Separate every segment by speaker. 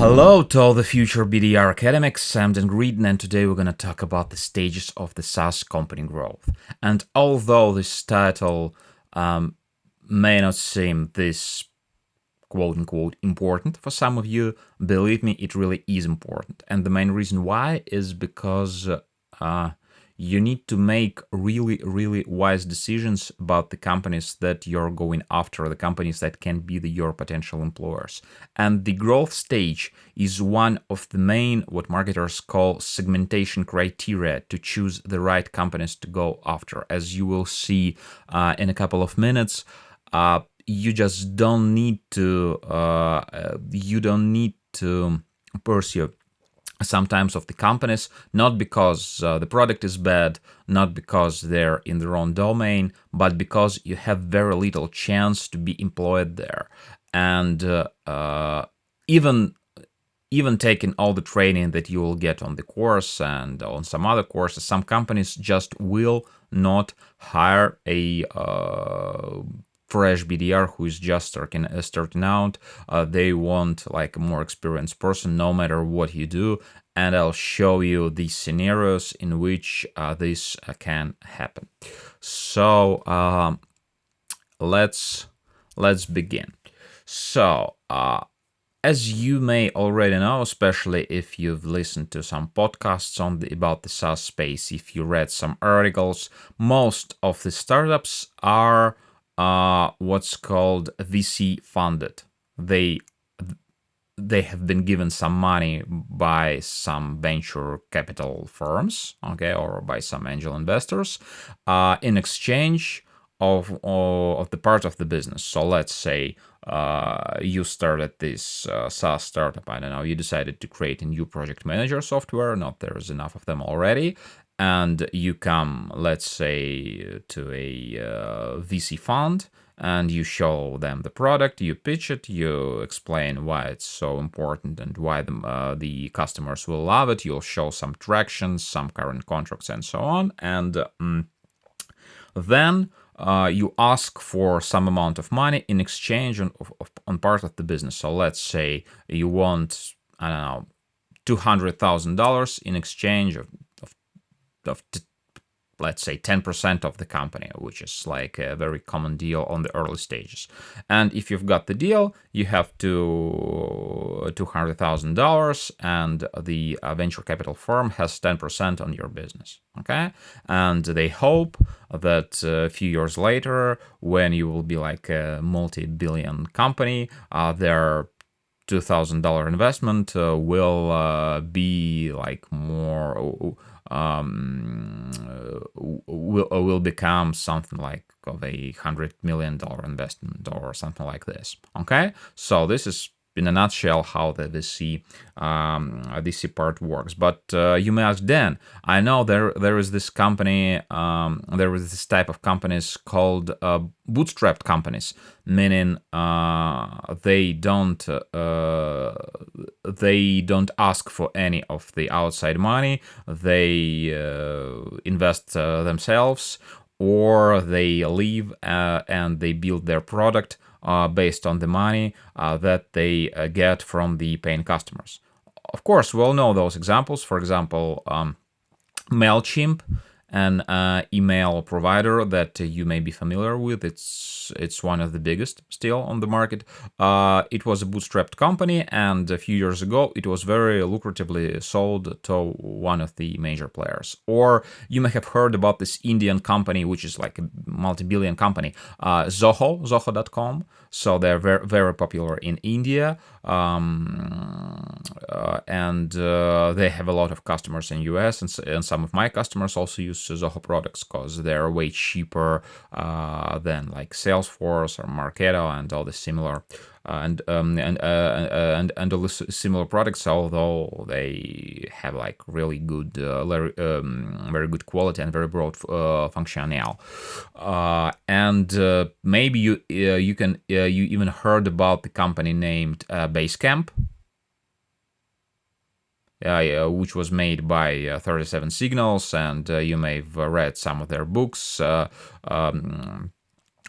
Speaker 1: Hello to all the future BDR academics, I'm Dan Greeden, and today we're going to talk about the stages of the SaaS company growth. And although this title may not seem this quote-unquote important for some of you, believe me, it really is important. And the main reason why is because you need to make really wise decisions about the companies that you're going after, the companies that can be your potential employers. And the growth stage is one of the main, what marketers call segmentation criteria to choose the right companies to go after. As you will see in a couple of minutes, you just don't need to pursue sometimes of the companies, not because the product is bad, not because they're in the wrong domain, but because you have very little chance to be employed there. And even taking all the training that you will get on the course and on some other courses, some companies just will not hire a fresh BDR who is just starting out. They want like a more experienced person, no matter what you do. And I'll show you the scenarios in which this can happen. So let's begin. So as you may already know, especially if you've listened to some podcasts about the SaaS space, if you read some articles, most of the startups are what's called VC funded. They have been given some money by some venture capital firms, okay, or by some angel investors, in exchange of the part of the business. So let's say you started this SaaS startup. I don't know. You decided to create a new project manager software. Not there's enough of them already. And you come, let's say, to a VC fund, and you show them the product, you pitch it, you explain why it's so important and why the customers will love it. You'll show some traction, some current contracts, and so on. And then you ask for some amount of money in exchange on part of the business. So let's say you want, I don't know, $200,000 in exchange of let's say 10% of the company, which is like a very common deal on the early stages. And if you've got the deal, you have $200,000, and the venture capital firm has 10% on your business. Okay, and they hope that a few years later, when you will be like a multi-billion company, their $2,000 investment will be like more. Will become something like of $100 million investment or something like this. Okay, so this is in a nutshell how the VC part works. But you may ask, Dan, I know there is this company, there is this type of companies called bootstrapped companies, meaning they don't ask for any of the outside money. They invest themselves, or they leave and they build their product based on the money that they get from the paying customers. Of course, we all know those examples. For example, MailChimp, an email provider that you may be familiar with. It's one of the biggest still on the market. It was a bootstrapped company, and a few years ago it was very lucratively sold to one of the major players. Or you may have heard about this Indian company, which is like a multi-billion company, Zoho.com. So they're very popular in India, and they have a lot of customers in US, and some of my customers also use Zoho products because they're way cheaper than like Salesforce or Marketo and all the similar and all the similar products, although they have like really good, very good quality and very broad functionality. And maybe you even heard about the company named Basecamp, which was made by 37 Signals, and you may have read some of their books.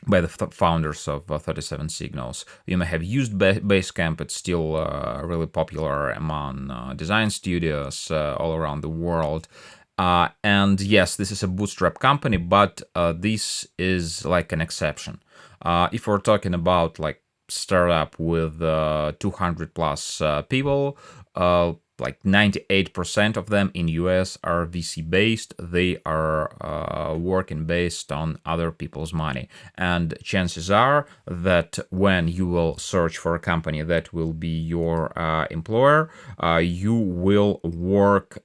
Speaker 1: by the founders of 37 Signals. You may have used Basecamp. It's still really popular among design studios all around the world. And yes, this is a bootstrap company, but this is like an exception. If we're talking about like startup with 200 plus people, like 98% of them in US are VC based. They are working based on other people's money. And chances are that when you will search for a company that will be your employer, you will work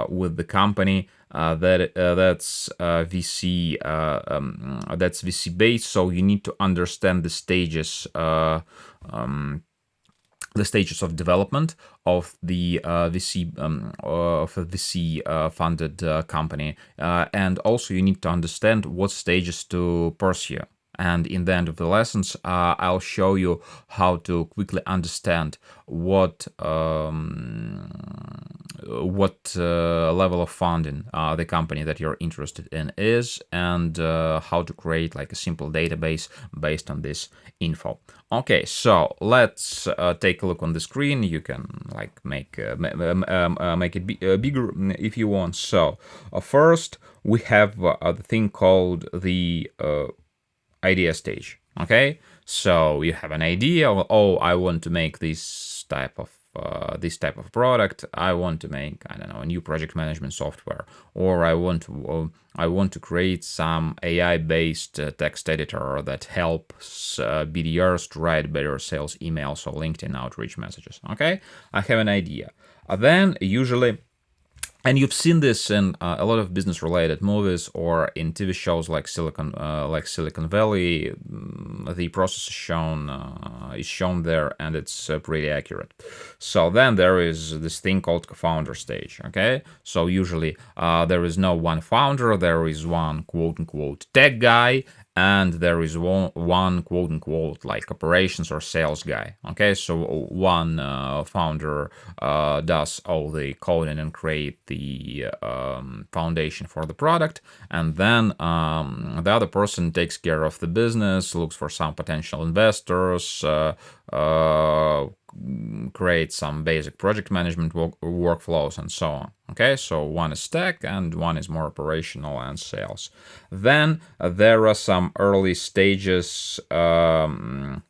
Speaker 1: with the company that's VC based. So you need to understand the stages of development of the VC funded company, and also you need to understand what stages to pursue. And in the end of the lessons, I'll show you how to quickly understand what level of funding the company that you're interested in is, and how to create like a simple database based on this info. Okay, so let's take a look on the screen. You can like make it bigger if you want. So first we have the thing called the idea stage. Okay, so you have an idea of, oh, I want to make this type of product. I want to make, I don't know, a new project management software, or I want to create some AI-based text editor that helps BDRs to write better sales emails or LinkedIn outreach messages. Okay, I have an idea. Then usually, and you've seen this in a lot of business-related movies or in TV shows like Silicon Valley. The process is shown there, and it's pretty accurate. So then there is this thing called co-founder stage. Okay, so usually there is no one founder. There is one quote-unquote tech guy, and there is one quote-unquote like operations or sales guy. Okay, so one founder does all the coding and create the foundation for the product, and then the other person takes care of the business, looks for some potential investors, create some basic project management workflows and so on. Okay, so one is tech and one is more operational and sales. Then there are some early stages when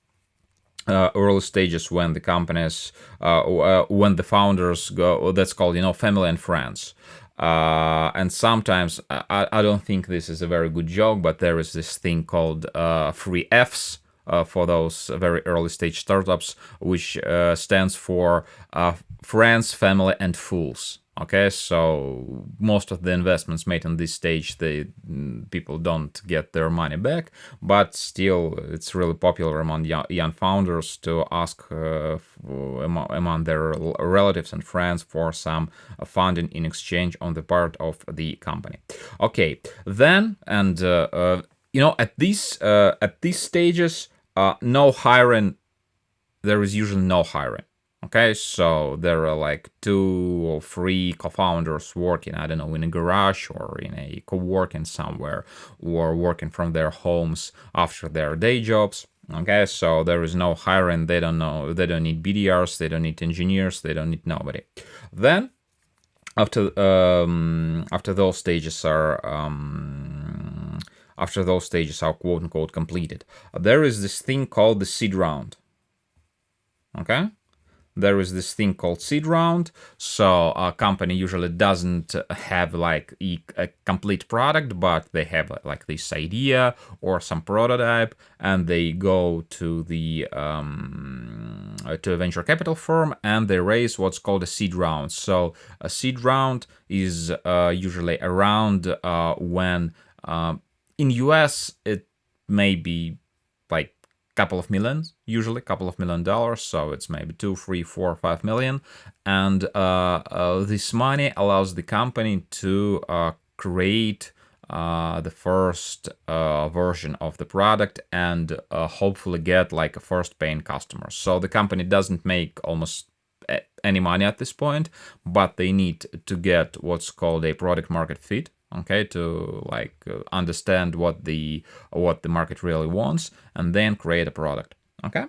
Speaker 1: the companies when the founders go, that's called family and friends. And sometimes I don't think this is a very good joke, but there is this thing called 3Fs for those very early stage startups, which stands for friends, family, and fools. Okay, so most of the investments made on this stage, people don't get their money back, but still it's really popular among young founders to ask among their relatives and friends for some funding in exchange on the part of the company. Okay, then, and at these stages, no hiring. There is usually no hiring. Okay, so there are like 2 or 3 co-founders working, I don't know, in a garage or in a co-working somewhere, or working from their homes after their day jobs. Okay, so there is no hiring. They don't need BDRs, they don't need engineers, they don't need nobody. Then after those stages are quote unquote completed, there is this thing called the seed round. Okay, there is this thing called seed round. So a company usually doesn't have like a complete product, but they have like this idea or some prototype, and they go to the to a venture capital firm and they raise what's called a seed round. So a seed round is usually around when in US it may be like couple of millions, usually couple of $1 million, so it's maybe 2, 3, 4, 5 million, and this money allows the company to create the first version of the product and hopefully get like a first paying customer. So the company doesn't make almost any money at this point, but they need to get what's called a product market fit. okay, to like understand what the market really wants, and then create a product, okay.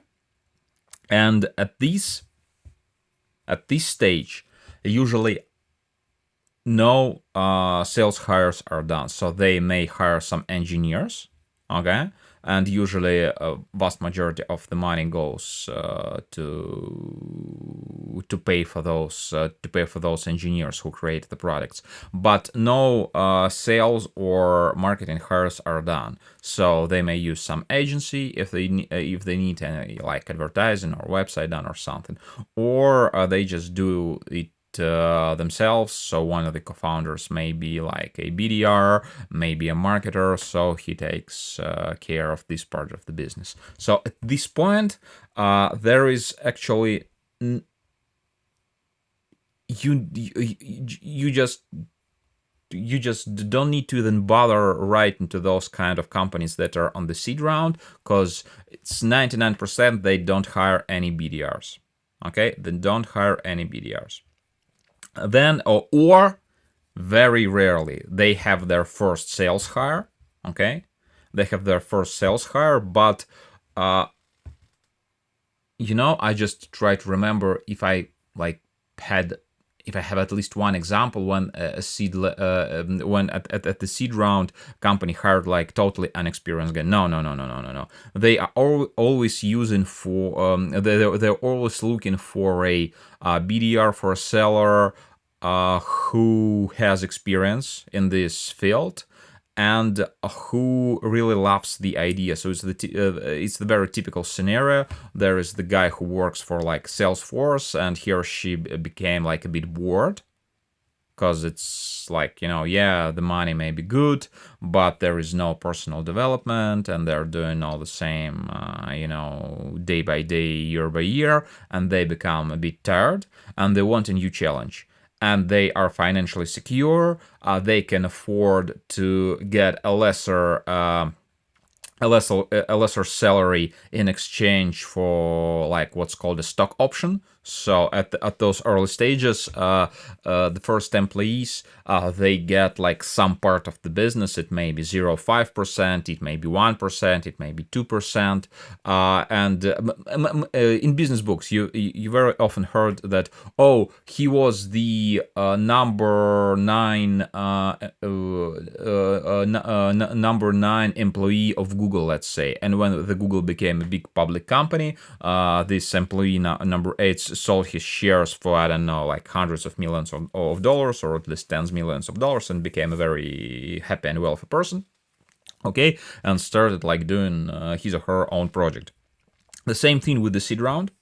Speaker 1: And at this stage, usually no sales hires are done. So they may hire some engineers, okay, and usually a vast majority of the money goes to pay for those engineers who create the products. But no sales or marketing hires are done. So they may use some agency if they need any like advertising or website done or something, or they just do it themselves. So one of the co-founders may be like a BDR, maybe a marketer, so he takes care of this part of the business. So at this point, there is actually you just don't need to then bother right into those kind of companies that are on the seed round, because it's 99% they don't hire any BDRs. Okay, they don't hire any BDRs. Then or very rarely they have their first sales hire. Okay, they have their first sales hire, but I just try to remember if I like had if I have at least one example when when at the seed round company hired like totally unexperienced guy. No. They are always using for they're always looking for a BDR, for a seller who has experience in this field and who really loves the idea. So it's the very typical scenario. There is the guy who works for like Salesforce, and he or she became like a bit bored because it's like, the money may be good, but there is no personal development, and they're doing all the same, day by day, year by year, and they become a bit tired, and they want a new challenge. And they are financially secure. They can afford to get a lesser salary in exchange for like what's called a stock option. So at those early stages, the first employees they get like some part of the business. It may be 0.5%, it may be 1%, it may be 2%. And in business books, you very often heard that he was the number nine employee of Google, let's say. And when the Google became a big public company, this employee number 8 sold his shares for, I don't know, like hundreds of millions of dollars, or at least tens of millions of dollars, and became a very happy and wealthy person. Okay, and started like doing his or her own project. The same thing with the seed round.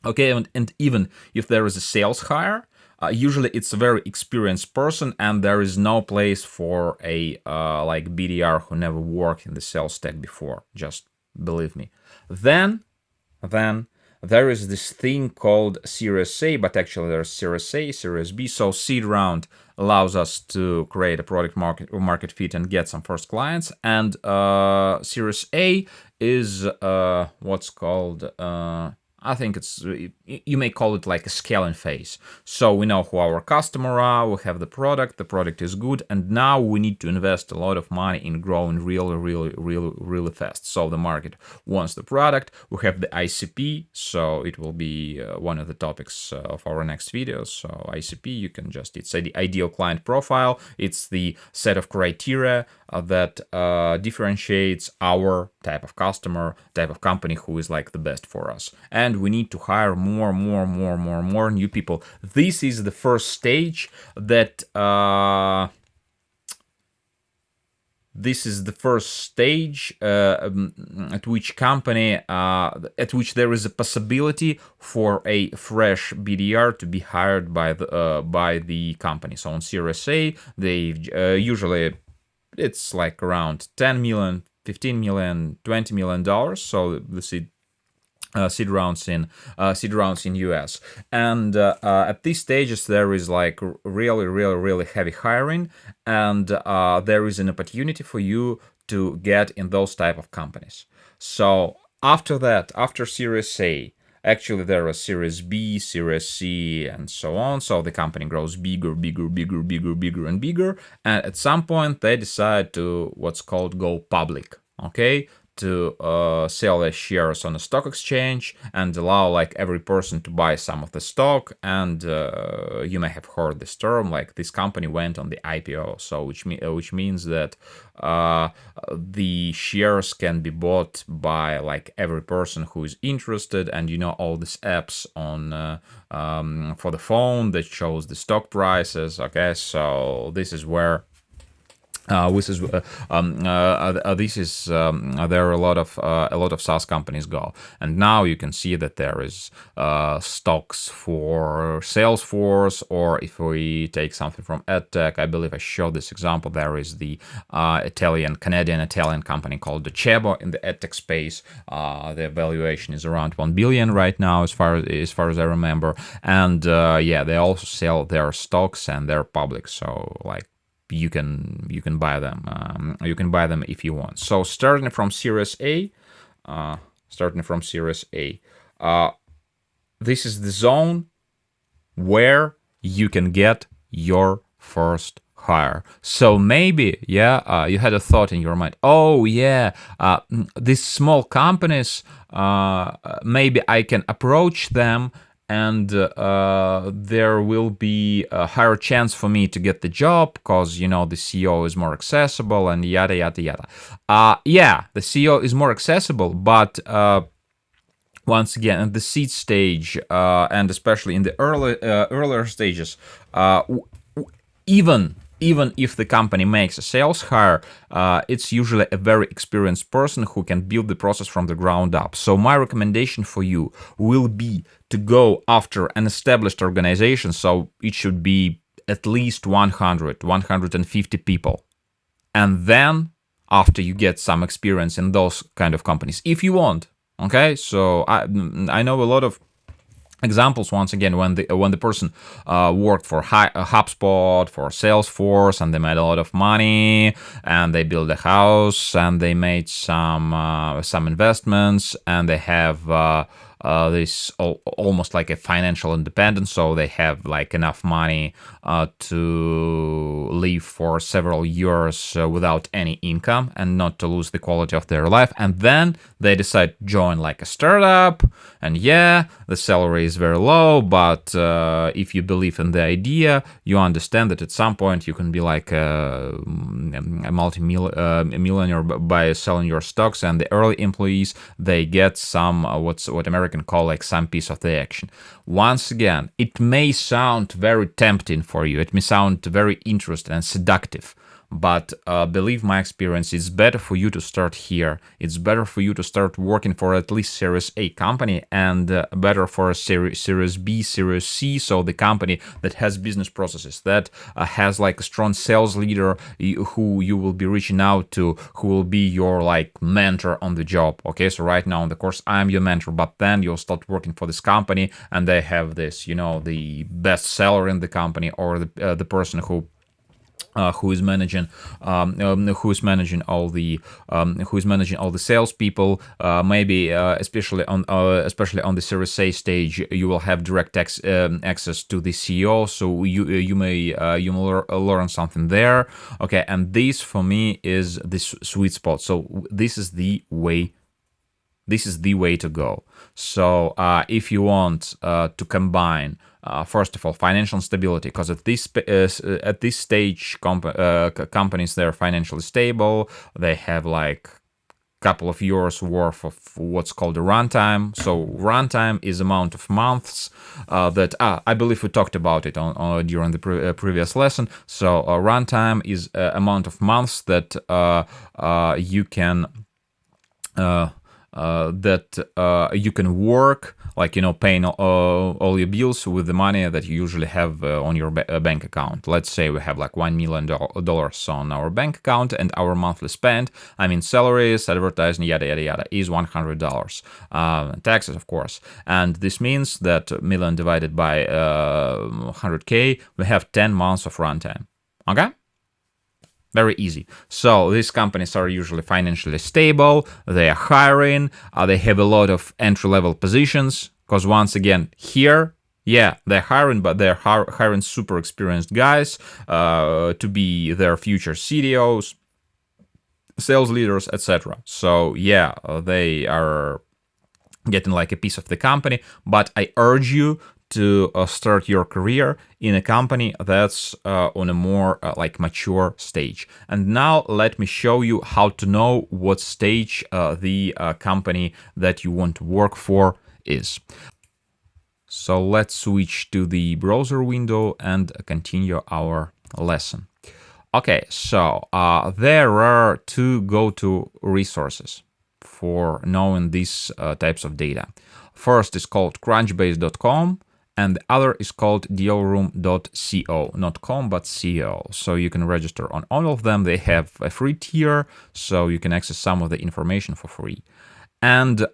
Speaker 1: Okay, and even if there is a sales hire, usually it's a very experienced person, and there is no place for a like BDR who never worked in the sales tech before. Just believe me. Then there is this thing called Series A, but actually there's Series A, Series B. So seed round allows us to create a product market fit and get some first clients, and Series A is what's called I think you may call it like a scaling phase. So we know who our customer are, we have the product is good, and now we need to invest a lot of money in growing really fast. So the market wants the product, we have the ICP, so it will be one of the topics of our next videos. So ICP, it's the ideal client profile, it's the set of criteria that differentiates our type of customer, type of company who is like the best for us. And we need to hire more new people. This is the first stage at which there is a possibility for a fresh BDR to be hired by the company. So on Series A, they usually it's like around 10 million, 15 million, $20 million. So the seed rounds in US, and at these stages there is like really heavy hiring, and there is an opportunity for you to get in those type of companies. So after that, after Series A, Actually, there are Series B, Series C, and so on. So the company grows bigger, bigger, bigger, bigger, bigger, and bigger. And at some point, they decide to what's called go public. Okay, to sell their shares on a stock exchange and allow like every person to buy some of the stock. And you may have heard this term, like this company went on the IPO, so which means that the shares can be bought by like every person who is interested. And all these apps on for the phone that shows the stock prices. Okay, so this is where there are a lot of SaaS companies go, and now you can see that there is stocks for Salesforce, or if we take something from EdTech, I believe I showed this example. There is the Canadian Italian company called Docebo in the EdTech space. The valuation is around 1 billion right now, as far as I remember, and they also sell their stocks and they're public, so like you can buy them. You can buy them if you want. So starting from Series A, this is the zone where you can get your first hire. So maybe, you had a thought in your mind. Oh yeah, these small companies, maybe I can approach them, and there will be a higher chance for me to get the job because the CEO is more accessible and yada yada yada. The CEO is more accessible, but once again, at the seed stage, and especially in the earlier stages, even if the company makes a sales hire, it's usually a very experienced person who can build the process from the ground up. So my recommendation for you will be to go after an established organization. So it should be at least 150 people. And then after you get some experience in those kind of companies, if you want. Okay, so I know a lot of examples, once again, when the person worked for HubSpot, for Salesforce, and they made a lot of money, and they built a house, and they made some investments, and they have this almost like a financial independence. So they have like enough money to live for several years without any income and not to lose the quality of their life. And then they decide to join like a startup, and the salary is very low, but if you believe in the idea, you understand that at some point you can be like a multi-millionaire by selling your stocks. And the early employees, they get some what Americans call like some piece of the action. Once again, it may sound very tempting for you, it may sound very interesting and seductive, but believe my experience, it's better for you to start here. It's better for you to start working for at least Series A company, and better for a Series B, Series C, so the company that has business processes, that has like a strong sales leader who you will be reaching out to, who will be your like mentor on the job. Okay, so right now on the course, I'm your mentor, but then you'll start working for this company, and they have this, the best seller in the company, or the person who is managing all the salespeople. Maybe especially on the Series A stage, you will have direct access to the CEO, so you may learn something there. Okay, and this for me is the sweet spot. So this is the way. This is the way to go. So if you want to combine, first of all, financial stability, because at this stage, companies, they're financially stable. They have like couple of years worth of what's called a runtime. So runtime is amount of months that I believe we talked about it on during the previous lesson. So runtime is amount of months that you can you can work, like paying all your bills with the money that you usually have on your bank account. Let's say we have like $1 million on our bank account, and our monthly spend, salaries, advertising, yada yada yada, is $100. Taxes, of course, and this means that million divided by 100K, we have 10 months of runtime. Okay. Very easy. So these companies are usually financially stable. They are hiring. They have a lot of entry-level positions, Because once again, here, yeah, they're hiring, but they're hiring super experienced guys to be their future CDOs, sales leaders, etc. So yeah, they are getting like a piece of the company, but I urge you to start your career in a company that's on a more like mature stage. And now let me show you how to know what stage the company that you want to work for is. So let's switch to the browser window and continue our lesson. Okay, so there are two go-to resources for knowing these types of data. First is called crunchbase.com and the other is called dealroom.co, not com, but co. So you can register on all of them. They have a free tier, so you can access some of the information for free. And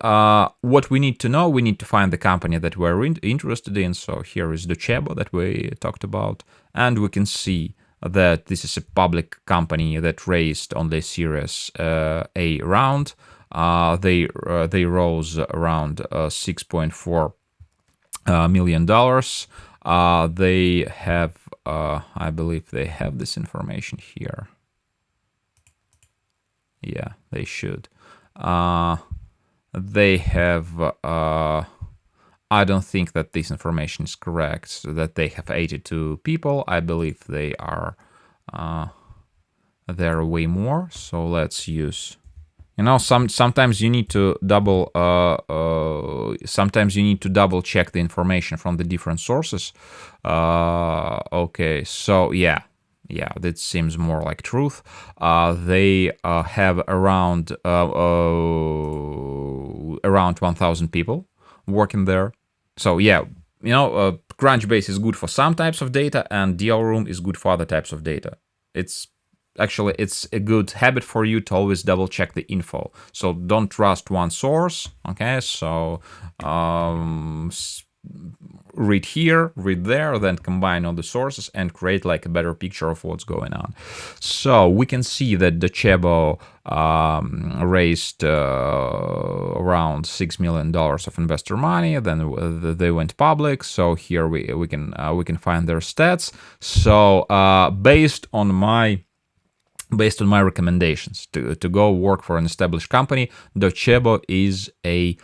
Speaker 1: what we need to know, we need to find the company that we're interested in. So here is Docebo that we talked about, and we can see that this is a public company that raised on the Series A round. They rose around $6.4 million. They have, I believe they have this information here. Yeah, they should. They have, I don't think that this information is correct, so that they have 82 people. I believe they are, there are way more. So let's use, you know, sometimes you need to double, sometimes you need to double check the information from the different sources. Okay, so yeah, that seems more like truth. They have around 1,000 people working there. So yeah, you know, Crunchbase is good for some types of data, and Dealroom is good for other types of data. It's a good habit for you to always double check the info. So don't trust one source. Okay, so read here, read there, then combine all the sources and create like a better picture of what's going on. So we can see that Docebo raised around $6 million of investor money. Then they went public. So here we can find their stats. So based on my recommendations to go work for an established company, Docebo is a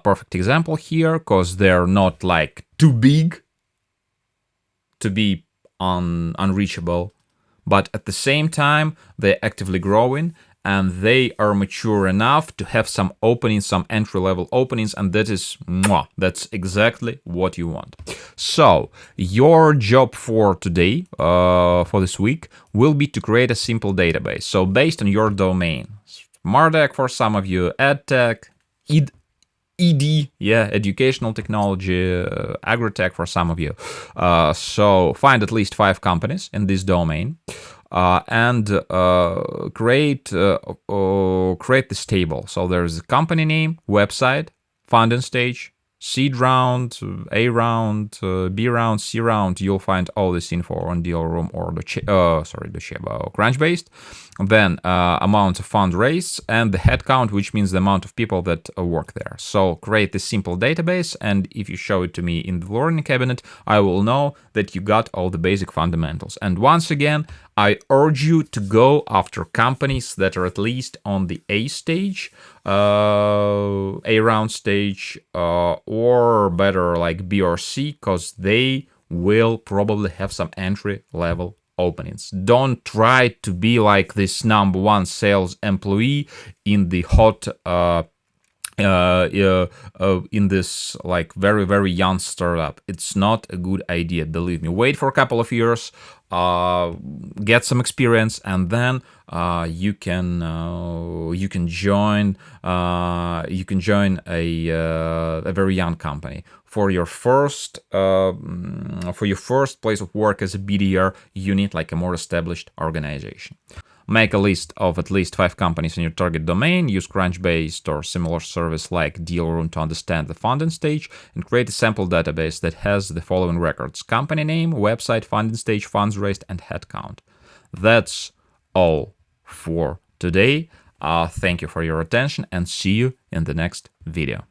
Speaker 1: perfect example here, because they're not like too big to be unreachable, but at the same time they're actively growing and they are mature enough to have some openings, some entry-level openings, and that's exactly what you want. So your job for today, for this week, will be to create a simple database. So based on your domain, MarTech for some of you, EdTech, ED, yeah, educational technology, agri-tech for some of you. So find at least 5 companies in this domain. And create this table. So there's a company name, website, funding stage, seed round, A round, B round, C round. You'll find all this info on Dealroom or Docebo, Crunchbase. Then amount of fund raised and the headcount, which means the amount of people that work there. So create this simple database, and if you show it to me in the learning cabinet, I will know that you got all the basic fundamentals. And once again, I urge you to go after companies that are at least on the A stage, A round stage, or better like B or C, because they will probably have some entry level openings. Don't try to be like this number one sales employee in the hot in this like very, very young startup. It's not a good idea, believe me. Wait for a couple of years, get some experience, and then you can join a very young company. For your first place of work as a BDR, you need like a more established organization. Make a list of at least 5 companies in your target domain, use Crunchbase or similar service like Dealroom to understand the funding stage, and create a sample database that has the following records: company name, website, funding stage, funds raised, and headcount. That's all for today. Thank you for your attention, and see you in the next video.